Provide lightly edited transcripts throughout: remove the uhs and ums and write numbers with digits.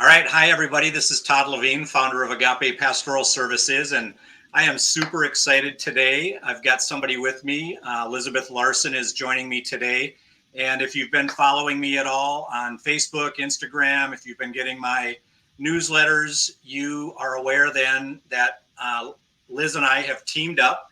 All right. Hi, everybody. This is Todd LaVine, founder of Agape Pastoral Services, and I am super excited today. I've got somebody with me. Elizabeth Larsen is joining me today. And if you've been following me at all on Facebook, Instagram, if you've been getting my newsletters, you are aware then that Liz and I have teamed up,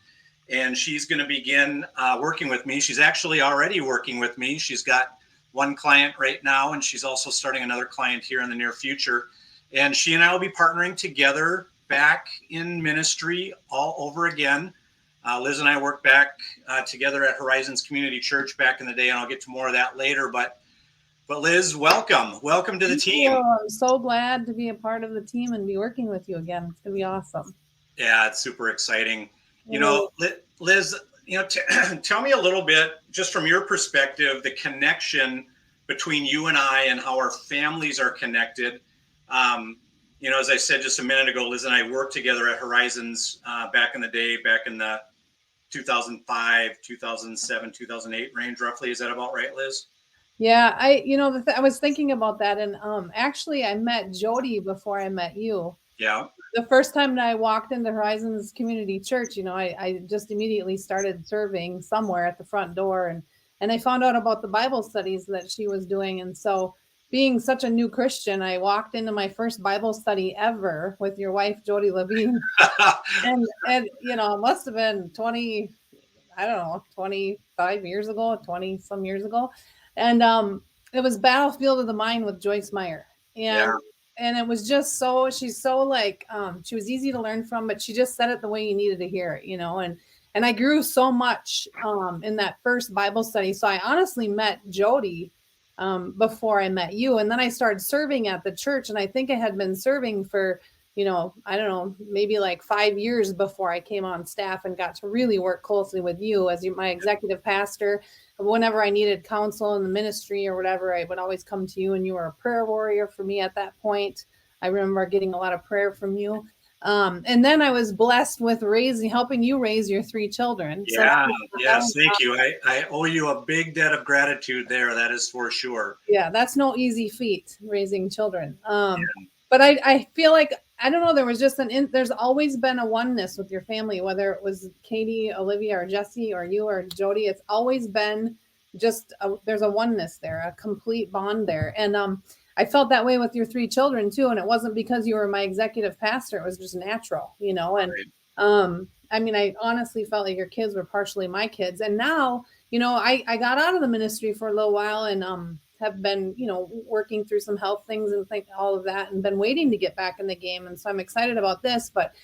and she's going to begin working with me. She's actually already working with me. She's got one client right now, and she's also starting another client here in the near future. And she and I will be partnering together back in ministry all over again. Liz and I worked back together at Horizons Community Church back in the day, and I'll get to more of that later. But Liz, welcome to the team. I'm so glad to be a part of the team and be working with you again. It's gonna be awesome. Yeah, it's super exciting. You know, Liz, tell me a little bit, just from your perspective, the connection between you and I and how our families are connected. As I said just a minute ago, Liz and I worked together at Horizons back in the day, back in the 2005, 2007, 2008 range, roughly. Is that about right, Liz? Yeah, I was thinking about that, and actually I met Jody before I met you. Yeah. The first time that I walked into Horizons Community Church, I just immediately started serving somewhere at the front door, and I found out about the Bible studies that she was doing. And so, being such a new Christian, I walked into my first Bible study ever with your wife, Jody LaVine. and it must have been 25 years ago, 20 some years ago. And it was Battlefield of the Mind with Joyce Meyer. And it was just she's so she was easy to learn from, but she just said it the way you needed to hear it, and I grew so much in that first Bible study. So I honestly met Jody before I met you. And then I started serving at the church, and I think I had been serving for, I don't know, maybe like 5 years before I came on staff and got to really work closely with you as my executive pastor. Whenever I needed counsel in the ministry or whatever, I would always come to you, and you were a prayer warrior for me at that point. I remember getting a lot of prayer from you. And then I was blessed with helping you raise your 3 children. Yes, thank you. I owe you a big debt of gratitude there. That is for sure. Yeah, that's no easy feat, raising children. But I feel like, I don't know, there was just there's always been a oneness with your family, whether it was Katie, Olivia, or Jesse, or you, or Jody. It's always been just, there's a oneness there, a complete bond there. And I felt that way with your 3 children too. And it wasn't because you were my executive pastor. It was just natural, and right. I honestly felt like your kids were partially my kids. And now, I got out of the ministry for a little while, and have been, working through some health things and all of that, and been waiting to get back in the game. And so I'm excited about this, but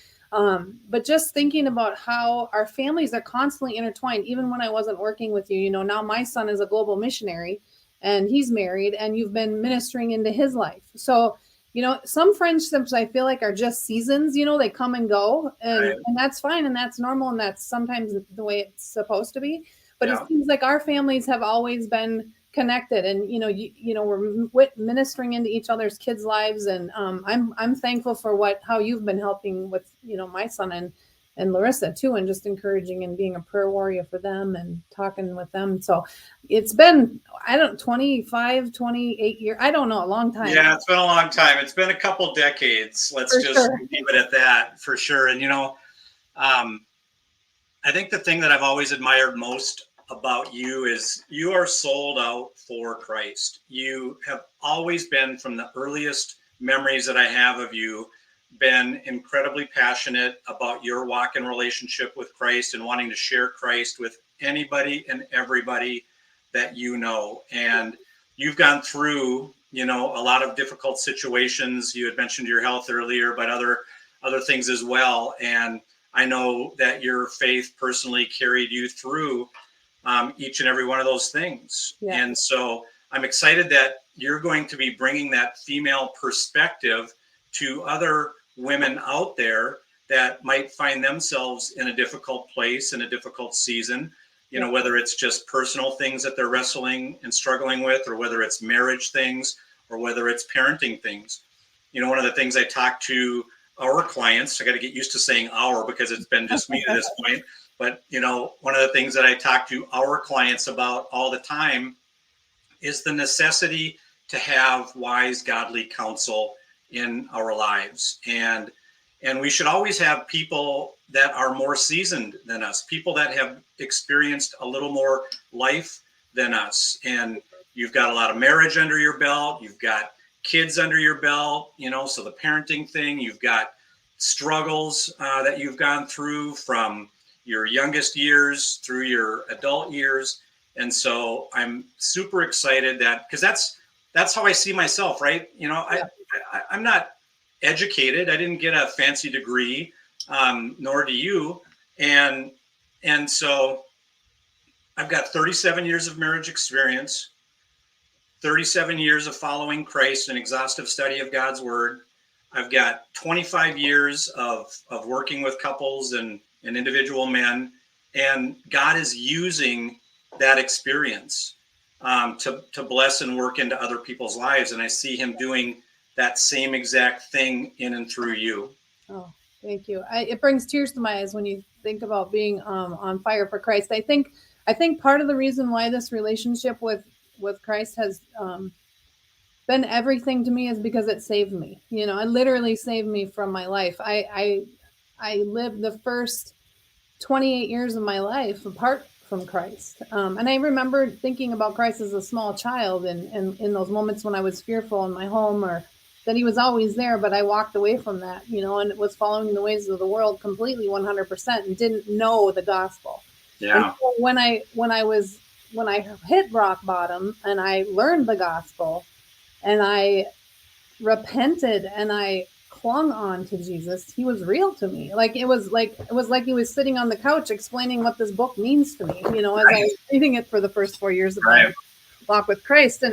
just thinking about how our families are constantly intertwined. Even when I wasn't working with you, now my son is a global missionary, and he's married, and you've been ministering into his life. So, some friendships I feel like are just seasons, they come and go, and, right. And that's fine. And that's normal. And that's sometimes the way it's supposed to be. But It seems like our families have always been connected, and we're ministering into each other's kids' lives. And I'm thankful for how you've been helping with, my son and Larissa too, and just encouraging and being a prayer warrior for them and talking with them. So it's been, 28 years. I don't know, a long time. Yeah, it's been a long time. It's been a couple decades. Let's leave it at that, for sure. And, I think the thing that I've always admired most about you is you are sold out for Christ. You have always been, from the earliest memories that I have of you, been incredibly passionate about your walk in relationship with Christ and wanting to share Christ with anybody and everybody that you know. And you've gone through, a lot of difficult situations. You had mentioned your health earlier, but other things as well. And I know that your faith personally carried you through each and every one of those things. Yeah. And so I'm excited that you're going to be bringing that female perspective to other women out there that might find themselves in a difficult place, in a difficult season, whether it's just personal things that they're wrestling and struggling with, or whether it's marriage things, or whether it's parenting things. One of the things I talk to our clients, I got to get used to saying our, because it's been just me at this point. But, one of the things that I talk to our clients about all the time is the necessity to have wise, godly counsel in our lives. And we should always have people that are more seasoned than us, people that have experienced a little more life than us. And you've got a lot of marriage under your belt. You've got kids under your belt, so the parenting thing, you've got struggles that you've gone through from your youngest years through your adult years. And so I'm super excited because that's how I see myself, right? I'm not educated. I didn't get a fancy degree, nor do you. And so I've got 37 years of marriage experience, 37 years of following Christ, an exhaustive study of God's word. I've got 25 years of working with couples and individual men, and God is using that experience to bless and work into other people's lives. And I see him doing that same exact thing in and through you. Oh, thank you. It brings tears to my eyes when you think about being on fire for Christ. I think part of the reason why this relationship with Christ has been everything to me is because it saved me. It literally saved me from my life. I lived the first 28 years of my life apart from Christ. And I remember thinking about Christ as a small child and in those moments when I was fearful in my home, or that he was always there, but I walked away from that, and was following the ways of the world completely 100% and didn't know the gospel. Yeah. And so when I hit rock bottom and I learned the gospel and I repented and I clung on to Jesus, he was real to me. It was like he was sitting on the couch explaining what this book means to me, as I was reading it for the first 4 years of my walk with Christ.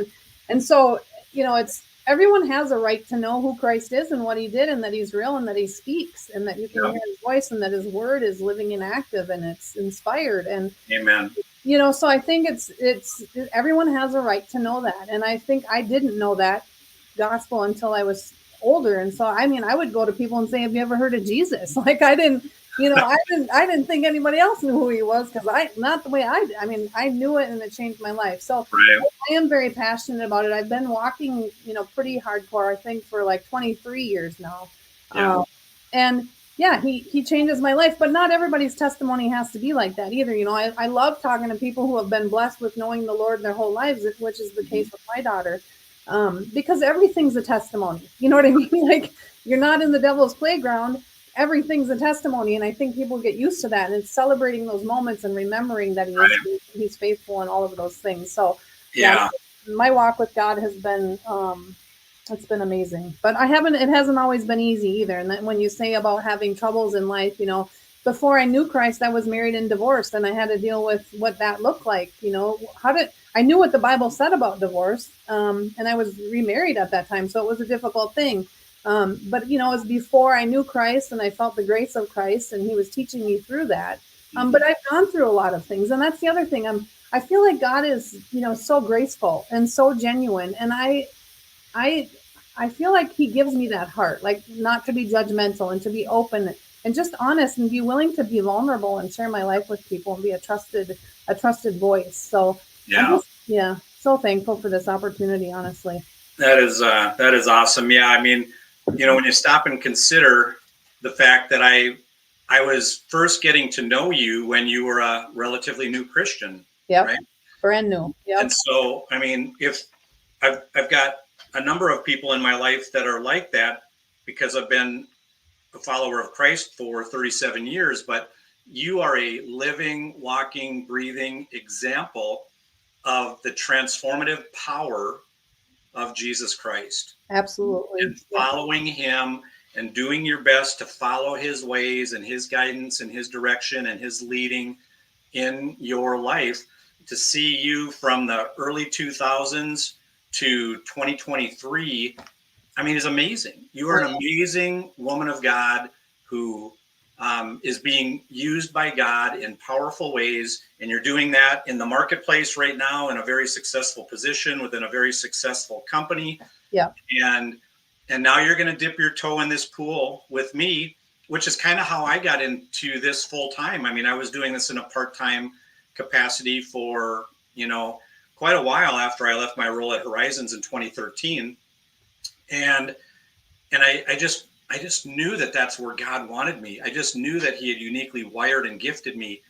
And so, it's everyone has a right to know who Christ is and what he did, and that he's real, and that he speaks, and that you can hear his voice, and that his word is living and active, and it's inspired. And amen. So I think it's everyone has a right to know that. And I think I didn't know that gospel until I was older. And so, I would go to people and say, have you ever heard of Jesus? I didn't think anybody else knew who he was, because not the way I knew it, and it changed my life. So I am very passionate about it. I've been walking, pretty hardcore, I think, for like 23 years now. Yeah. And yeah, he changes my life, but not everybody's testimony has to be like that either. I love talking to people who have been blessed with knowing the Lord their whole lives, which is the case with my daughter. Because everything's a testimony. You know what I mean? You're not in the devil's playground. Everything's a testimony. And I think people get used to that, and it's celebrating those moments and remembering that he's faithful in all of those things. So yeah, my walk with God has been, it's been amazing, but it hasn't always been easy either. And then when you say about having troubles in life, before I knew Christ, I was married and divorced, and I had to deal with what that looked like. I knew what the Bible said about divorce, and I was remarried at that time, so it was a difficult thing. But it was before I knew Christ, and I felt the grace of Christ, and he was teaching me through that. But I've gone through a lot of things, and that's the other thing. I feel like God is, so graceful and so genuine, and I feel like he gives me that heart, not to be judgmental and to be open and just honest and be willing to be vulnerable and share my life with people and be a trusted voice. So so thankful for this opportunity, honestly. That is awesome. Yeah. When you stop and consider the fact that I was first getting to know you when you were a relatively new Christian. Yeah. Right. Brand new. Yeah. And so, if I've got a number of people in my life that are like that, because I've been a follower of Christ for 37 years, but you are a living, walking, breathing example of the transformative power of Jesus Christ. Absolutely. And following him and doing your best to follow his ways and his guidance and his direction and his leading in your life. To see you from the early 2000s to 2023, is amazing. You are an amazing woman of God who is being used by God in powerful ways. And you're doing that in the marketplace right now in a very successful position within a very successful company. Yeah. And now you're going to dip your toe in this pool with me, which is kind of how I got into this full time. I was doing this in a part-time capacity for, quite a while after I left my role at Horizons in 2013. And I just knew that that's where God wanted me. I just knew that he had uniquely wired and gifted me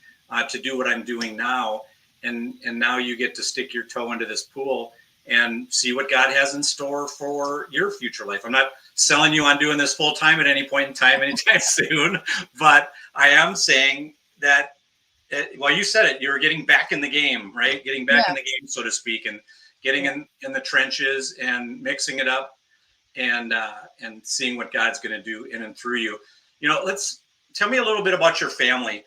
to do what I'm doing now. And now you get to stick your toe into this pool and see what God has in store for your future life. I'm not selling you on doing this full time at any point in time, anytime soon, but I am saying that, well, you said it, you were getting back in the game, right? Getting back in the game, so to speak, and getting in the trenches and mixing it up and seeing what God's going to do in and through you. Let's tell me a little bit about your family.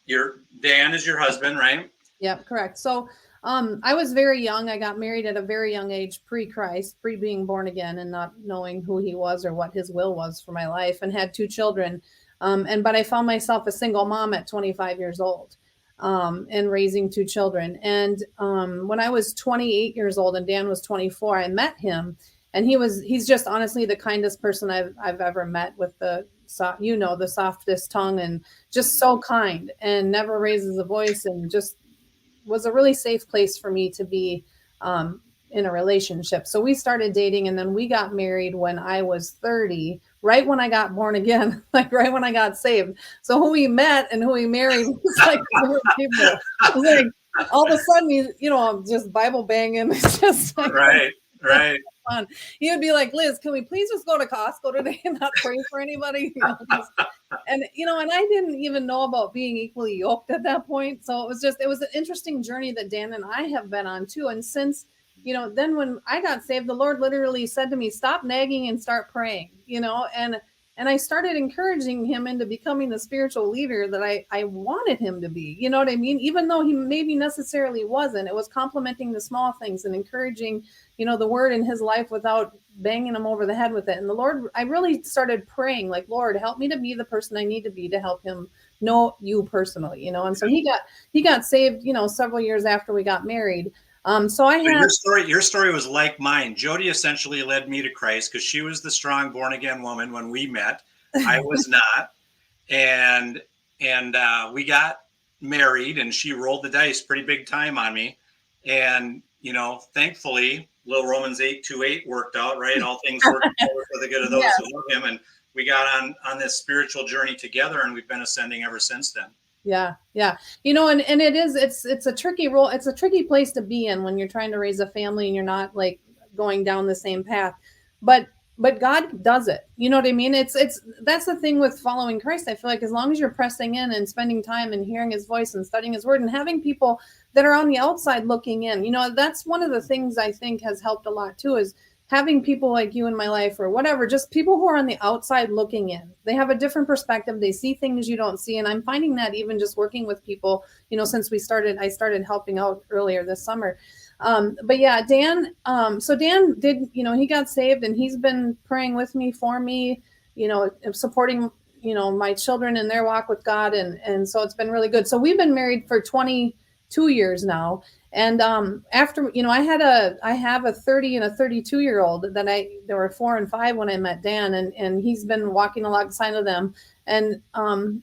Your Dan is your husband, right? Yep, correct. So I was very young. I got married at a very young age, pre-Christ, pre-being born again and not knowing who he was or what his will was for my life, and had 2 children. But I found myself a single mom at 25 years old and raising 2 children. And when I was 28 years old and Dan was 24, I met him. And he's just honestly the kindest person I've ever met, with the softest tongue, and just so kind and never raises a voice, and just was a really safe place for me to be in a relationship. So we started dating, and then we got married when I was 30, right when I got born again, like right when I got saved. So who we met and who we married was like people. It was like all of a sudden, just Bible banging. It's just like, right. Fun. He would be like, Liz, can we please just go to Costco today and not pray for anybody? And I didn't even know about being equally yoked at that point. So it was an interesting journey that Dan and I have been on too. And since, then when I got saved, the Lord literally said to me, stop nagging and start praying, and I started encouraging him into becoming the spiritual leader that I wanted him to be. You know what I mean? Even though he maybe necessarily wasn't, it was complimenting the small things and encouraging, the word in his life without banging him over the head with it. And the Lord, I really started praying, like, Lord, help me to be the person I need to be to help him know you personally, And so he got saved, several years after we got married. So your story was like mine. Jody essentially led me to Christ because she was the strong born again woman when we met. I was not, and we got married, and she rolled the dice pretty big time on me. And thankfully, little Romans 8:2-8 worked out, right? All things work together for the good of those who love him, and we got on this spiritual journey together, and we've been ascending ever since then. Yeah. And it's a tricky role. It's a tricky place to be in when you're trying to raise a family and you're not like going down the same path, but God does it. You know what I mean? That's the thing with following Christ. I feel like as long as you're pressing in and spending time and hearing his voice and studying his word and having people that are on the outside looking in, that's one of the things I think has helped a lot too, is having people like you in my life, or whatever, just people who are on the outside looking in. They have a different perspective. They see things you don't see. And I'm finding that even just working with people, since I started helping out earlier this summer. But yeah, Dan, so Dan did, he got saved, and he's been praying with me, for me, supporting, my children in their walk with God. And so it's been really good. So we've been married for 22 years now. And after, I have a 30 and a 32-year-old that there were 4 and 5 when I met Dan, and he's been walking alongside of them and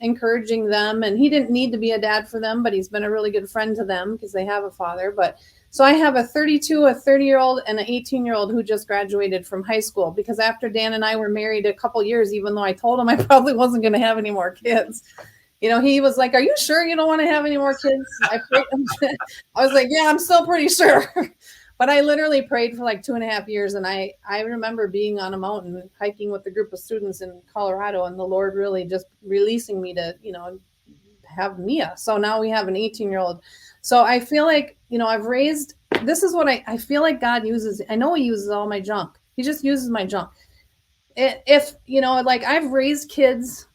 encouraging them. And he didn't need to be a dad for them, but he's been a really good friend to them because they have a father. But so I have a 32, a 30-year-old, and an 18-year-old who just graduated from high school, because after Dan and I were married a couple years, even though I told him I probably wasn't going to have any more kids, he was like, are you sure you don't want to have any more kids? I was like, yeah, I'm still pretty sure. But I literally prayed for like 2.5 years. And I remember being on a mountain hiking with a group of students in Colorado, and the Lord really just releasing me to, have Mia. So now we have an 18-year-old. So I feel like, this is what I feel like God uses. I know he uses all my junk. He just uses my junk. If, like I've raised kids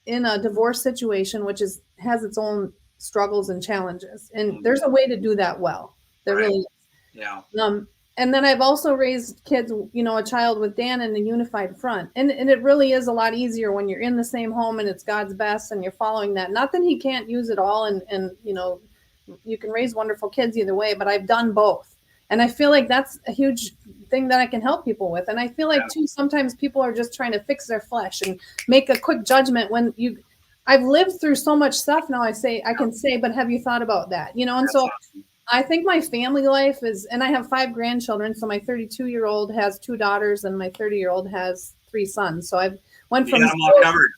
in a divorce situation, which has its own struggles and challenges. And there's a way to do that well. There really is. Yeah. And then I've also raised kids, a child with Dan in a unified front. And it really is a lot easier when you're in the same home and it's God's best and you're following that. Not that he can't use it all. And you can raise wonderful kids either way, but I've done both. And I feel like that's a huge thing that I can help people with. And I feel like too, sometimes people are just trying to fix their flesh and make a quick judgment when I've lived through so much stuff now. I can say, but have you thought about that? And so I think my family life is, and I have 5 grandchildren. So my 32-year-old has 2 daughters and my 30-year-old has 3 sons. So I went You from got them all covered.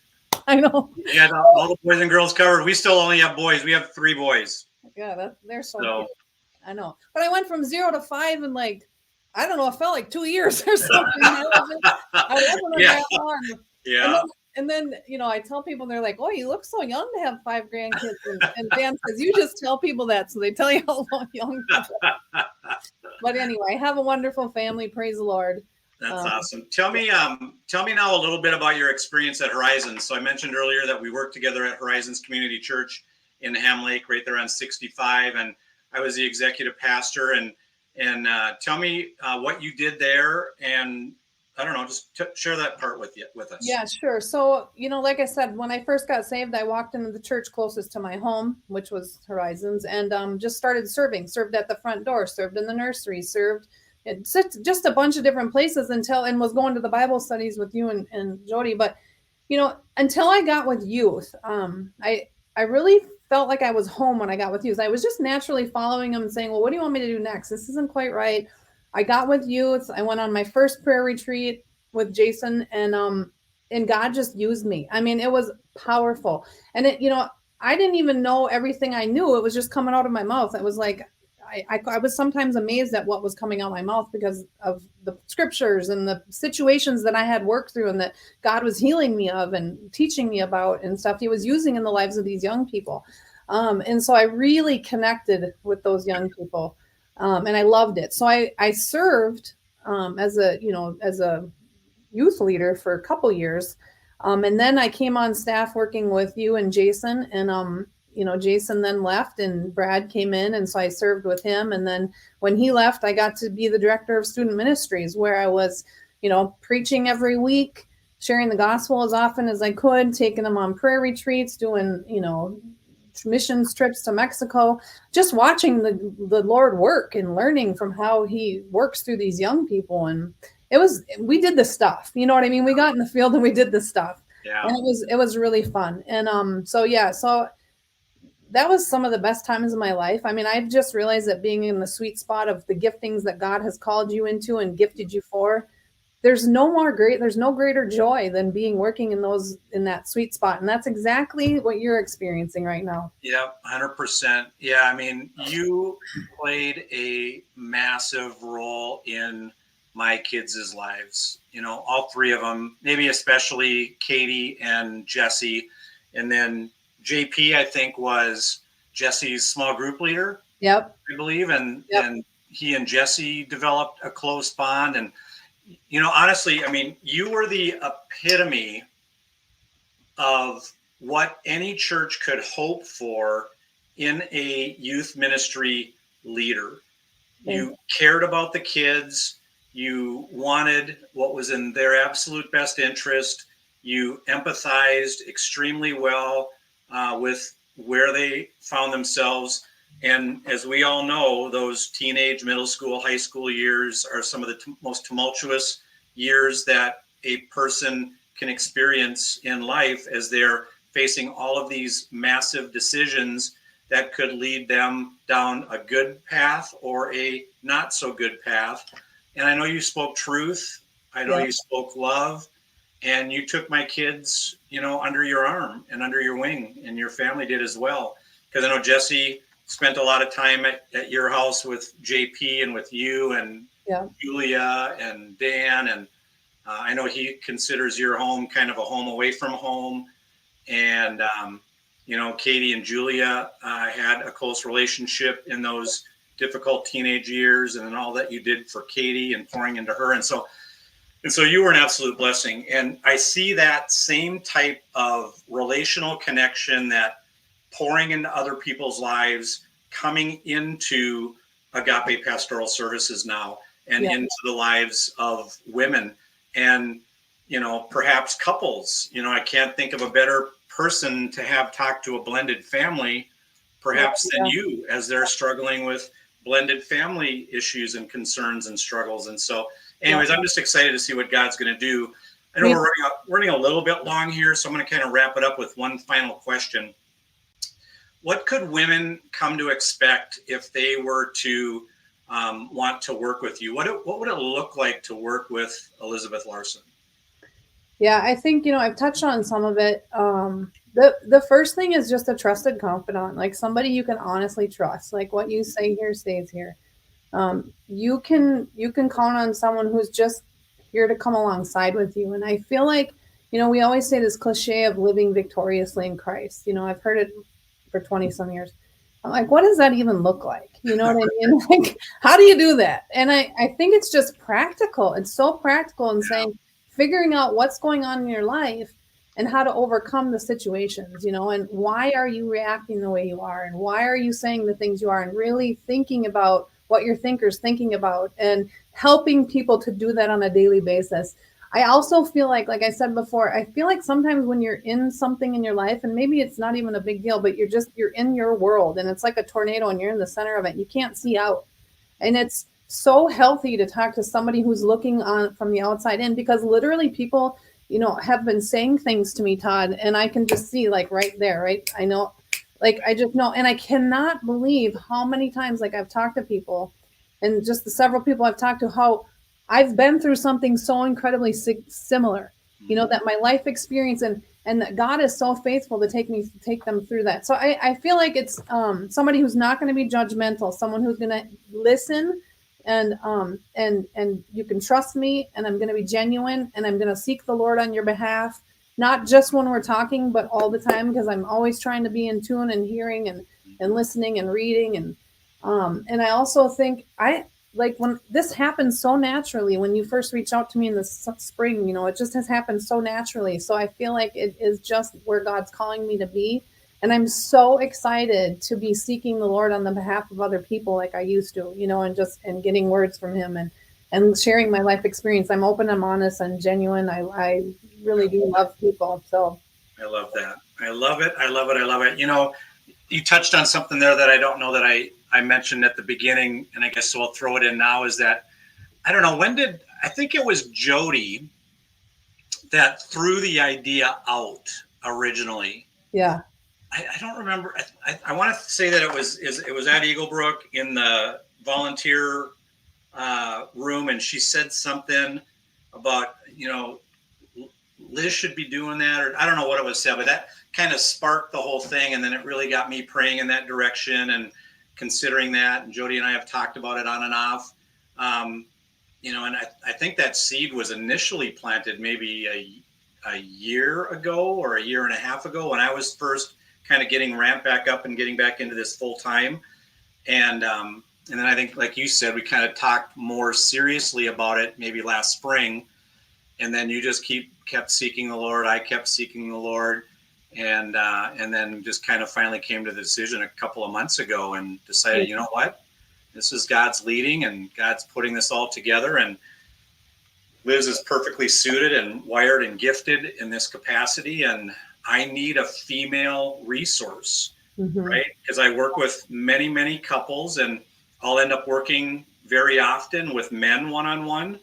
I know. You got all the boys and girls covered. We still only have boys. We have 3 boys. Yeah, they're so cute. I know. But I went from 0 to 5 in like, I don't know, it felt like 2 years or something. I wasn't that long. Yeah. And then, you know, I tell people, they're like, oh, you look so young to have 5 grandkids. And Dan says, you just tell people that. So they tell you how young people are. But anyway, have a wonderful family. Praise the Lord. That's awesome. Tell me now a little bit about your experience at Horizons. So I mentioned earlier that we worked together at Horizons Community Church in Ham Lake, right there on 65. And I was the executive pastor. And tell me what you did there, and I don't know, just share that part with us. Yeah, sure. So, you know, like I said, when I first got saved, I walked into the church closest to my home, which was Horizons, and just started serving. Served at the front door, served in the nursery, served just a bunch of different places and was going to the Bible studies with you and Jody. But, you know, until I got with youth, I really felt like I was home when I got with youth. I was just naturally following them and saying, well, what do you want me to do next? This isn't quite right. I got with youth. I went on my first prayer retreat with Jason, and God just used me. I mean, it was powerful. And it, you know, I didn't even know everything I knew. It was just coming out of my mouth. It was like, I was sometimes amazed at what was coming out of my mouth because of the scriptures and the situations that I had worked through and that God was healing me of and teaching me about and stuff he was using in the lives of these young people. And so I really connected with those young people. And I loved it. So I served as a youth leader for a couple years. And then I came on staff working with you and Jason, and you know, Jason then left and Brad came in. And so I served with him. And then when he left, I got to be the director of student ministries, where I was, you know, preaching every week, sharing the gospel as often as I could, taking them on prayer retreats, doing, you know, missions trips to Mexico, just watching the Lord work and learning from how he works through these young people. And we did the stuff, you know what I mean? We got in the field and we did the stuff. Yeah. And it was really fun. And so that was some of the best times of my life. I mean, I've just realized that being in the sweet spot of the giftings that God has called you into and gifted you for, there's no greater joy than working in that sweet spot. And that's exactly what you're experiencing right now. Yeah, 100%. Yeah. I mean, you played a massive role in my kids' lives, you know, all 3 of them, maybe especially Katie and Jesse. And then JP, I think, was Jesse's small group leader. Yep. I believe. And he and Jesse developed a close bond. And, you know, honestly, I mean, you were the epitome of what any church could hope for in a youth ministry leader. You cared about the kids. You wanted what was in their absolute best interest. You empathized extremely well with where they found themselves. And as we all know, those teenage, middle school, high school years are some of the most tumultuous years that a person can experience in life, as they're facing all of these massive decisions that could lead them down a good path or a not so good path. And I know you spoke truth. I know you spoke love. And you took my kids, you know, under your arm and under your wing, and your family did as well. Because I know Jesse spent a lot of time at your house with JP and with you and Julia and Dan. And I know he considers your home kind of a home away from home. And, you know, Katie and Julia had a close relationship in those difficult teenage years, and then all that you did for Katie and pouring into her. And so you were an absolute blessing. And I see that same type of relational connection, that pouring into other people's lives, coming into Agape Pastoral Services now and into the lives of women and, you know, perhaps couples. You know, I can't think of a better person to have talked to a blended family, perhaps than you, as they're struggling with blended family issues and concerns and struggles. And so anyways, I'm just excited to see what God's going to do. I know we're running a little bit long here, so I'm going to kind of wrap it up with one final question. what could women come to expect if they were to want to work with you? What would it look like to work with Elizabeth Larsen? Yeah, I think, I've touched on some of it. The first thing is just a trusted confidant, like somebody you can honestly trust. Like what you say here stays here. You can count on someone who's just here to come alongside with you. And I feel like, we always say this cliche of living victoriously in Christ. I've heard it for 20 some years. I'm like, what does that even look like? You know what I mean? Like, how do you do that? And I think it's just practical. It's so practical in saying, figuring out what's going on in your life and how to overcome the situations, and why are you reacting the way you are? And why are you saying the things you are? And really thinking about what your thinker's thinking about and helping people to do that on a daily basis. I also feel like I said before, I feel like sometimes when you're in something in your life, and maybe it's not even a big deal, but you're in your world and it's like a tornado and you're in the center of it. You can't see out. And it's so healthy to talk to somebody who's looking on from the outside in, because literally people, have been saying things to me, Todd, and I can just see like right there, right? I know, like, I just know. And I cannot believe how many times, like, I've talked to people, and just the several people I've talked to, how I've been through something so incredibly similar, that my life experience and that God is so faithful to take them through that. So I feel like it's somebody who's not going to be judgmental, someone who's going to listen, and you can trust me, and I'm going to be genuine, and I'm going to seek the Lord on your behalf, not just when we're talking, but all the time, because I'm always trying to be in tune and hearing and listening and reading. And I also think like when this happens so naturally, when you first reach out to me in the spring, it just has happened so naturally. So I feel like it is just where God's calling me to be. And I'm so excited to be seeking the Lord on the behalf of other people like I used to, and getting words from him and sharing my life experience. I'm open, I'm honest, and genuine. I really do love people. So I love that. I love it. I love it. I love it. You touched on something there that I don't know that I mentioned at the beginning, and I guess so I'll throw it in now, is that, I don't know, I think it was Jody that threw the idea out originally. Yeah. I don't remember. I want to say that it was at Eaglebrook in the volunteer room, and she said something about, Liz should be doing that, or I don't know what it was said, but that kind of sparked the whole thing, and then it really got me praying in that direction and considering that. And Jody and I have talked about it on and off, and I think that seed was initially planted maybe a year ago or a year and a half ago, when I was first kind of getting ramped back up and getting back into this full time. And then I think, like you said, we kind of talked more seriously about it maybe last spring. And then you just kept seeking the Lord. I kept seeking the Lord. And then just kind of finally came to the decision a couple of months ago and decided, you know what, this is God's leading, and God's putting this all together. And Liz is perfectly suited and wired and gifted in this capacity. And I need a female resource, right? Because I work with many, many couples, and I'll end up working very often with men one-on-one.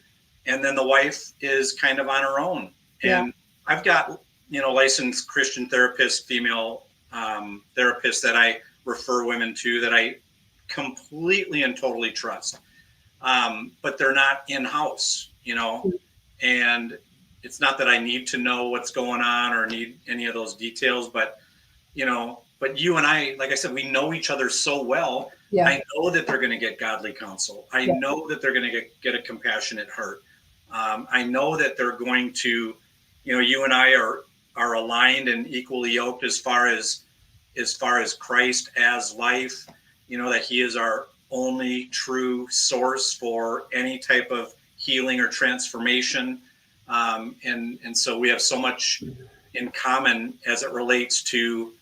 And then the wife is kind of on her own. And I've got, licensed Christian therapists, female therapists that I refer women to, that I completely and totally trust. But they're not in-house, and it's not that I need to know what's going on or need any of those details, but you and I, like I said, we know each other so well. Yeah. I know that they're going to get godly counsel. I know that they're going to get a compassionate heart. I know that they're going to, you and I are aligned and equally yoked as far as Christ as life, that he is our only true source for any type of healing or transformation. And so we have so much in common as it relates to,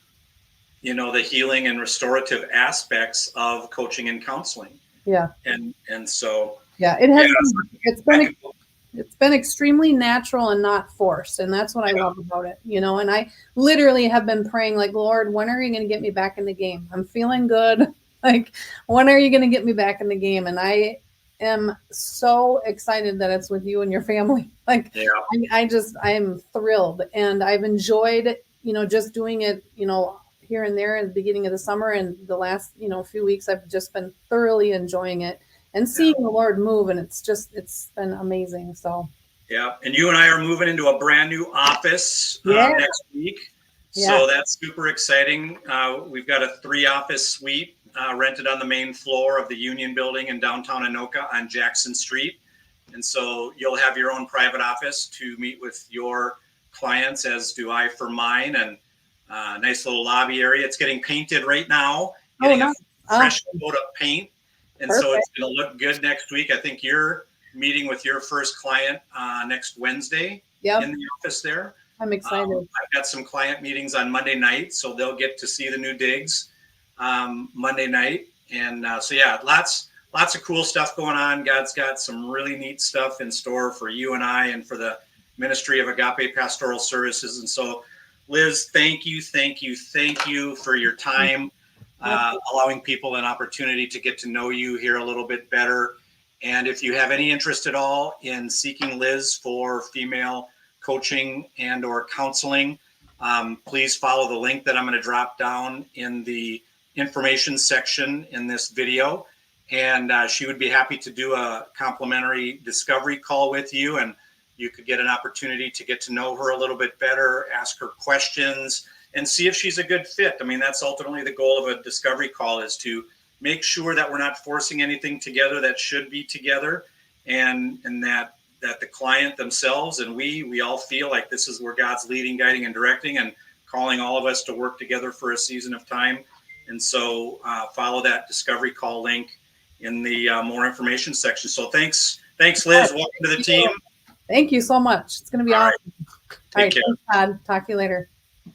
the healing and restorative aspects of coaching and counseling. Yeah. And so, it has, it's been extremely natural and not forced. And that's what I love about it, and I literally have been praying, like, Lord, when are you going to get me back in the game? I'm feeling good. Like, when are you going to get me back in the game? And I am so excited that it's with you and your family. Like, I am thrilled, and I've enjoyed, just doing it, here and there at the beginning of the summer, and the last, few weeks I've just been thoroughly enjoying it and seeing the Lord move, and it's been amazing. So yeah, and you and I are moving into a brand new office next week. So that's super exciting. We've got a 3-office suite rented on the main floor of the Union Building in downtown Anoka on Jackson Street. And so you'll have your own private office to meet with your clients, as do I for mine, and nice little lobby area. It's getting painted right now, getting a fresh coat of paint. And so it's going to look good next week. I think you're meeting with your first client next Wednesday in the office there. I'm excited. I've got some client meetings on Monday night, so they'll get to see the new digs Monday night. And so, yeah, lots of cool stuff going on. God's got some really neat stuff in store for you and I and for the ministry of Agape Pastoral Services. And so, Liz, thank you for your time, allowing people an opportunity to get to know you here a little bit better. And if you have any interest at all in seeking Liz for female coaching and or counseling, please follow the link that I'm going to drop down in the information section in this video. And she would be happy to do a complimentary discovery call with you, and you could get an opportunity to get to know her a little bit better, ask her questions, and see if she's a good fit. I mean, that's ultimately the goal of a discovery call, is to make sure that we're not forcing anything together that should be together, and that the client themselves and we all feel like this is where God's leading, guiding, and directing, and calling all of us to work together for a season of time. And so follow that discovery call link in the more information section. So thanks, Liz. Welcome to the team. Thank you so much. It's going to be awesome. All right. Take care. Thanks, Todd. Talk to you later.